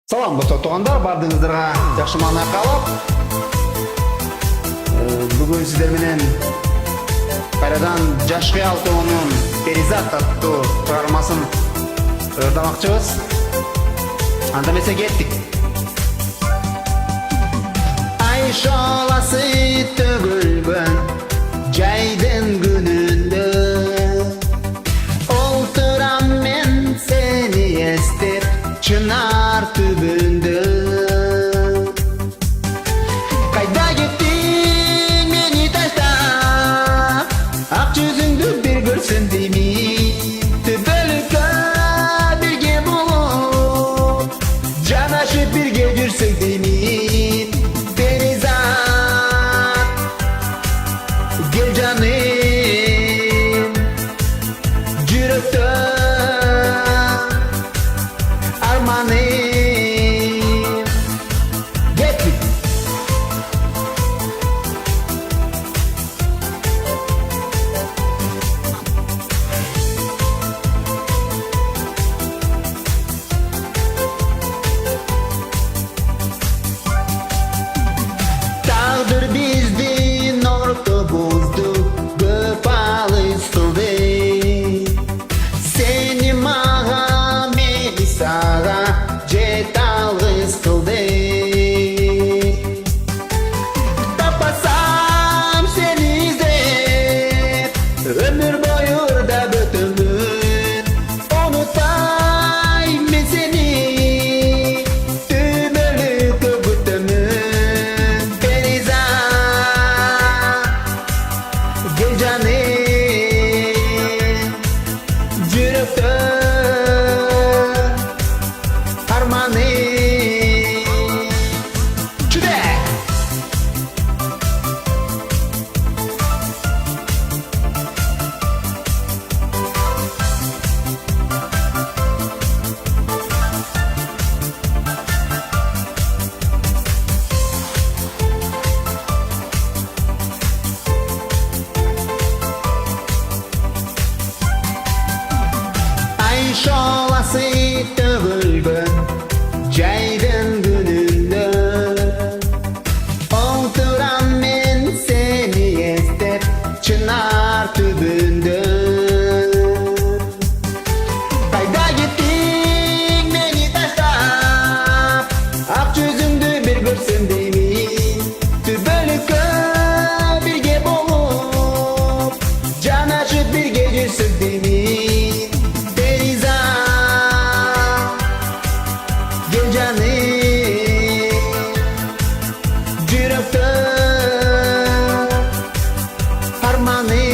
Салам достор тугандар, бардыгыңыздарга жакшы маана каалап. Бүгүн сиздер менен кайрадан Жаш кыял тобунун Перизат аттуу программасын ырдамакчыбыз. Анда эмесе кеттик. Ай шоласы төгүлгөн жайдын күнүндө олтурам мен сени эстеп чынар түбүндө. Кайда кеттиң мени таштап, ак жүзүңдү бир көрсөм деймин. Түбөлүккө бирге болуп, жанашып бирге жүрсөк деймин. Перизат, кел жаным, жүрөктө armanım. Gettik. Tağdır bizdin ortabızdı, göpalı stıldı. Seni mağa, beni sağa, jet algız kıldı. Tapasam seni izlep, ömür boyu da bötümün. Unutay mı seni, tümölük öbütümün. Perizat, gel canım, жүрөктө арманым. Чүдө! Ай шоласы төгүлгөн жайдын күнүндө олтурам мен сени эстеп чынар түбүндө. Кайда кеттиң мени таштап, ак жүзүңдү бир көрсөм деймин. Түбөлүккө бирге болуп, жанашып бирге жүрсөк деймин. Perizat, gel canım, жүрөктө арманым.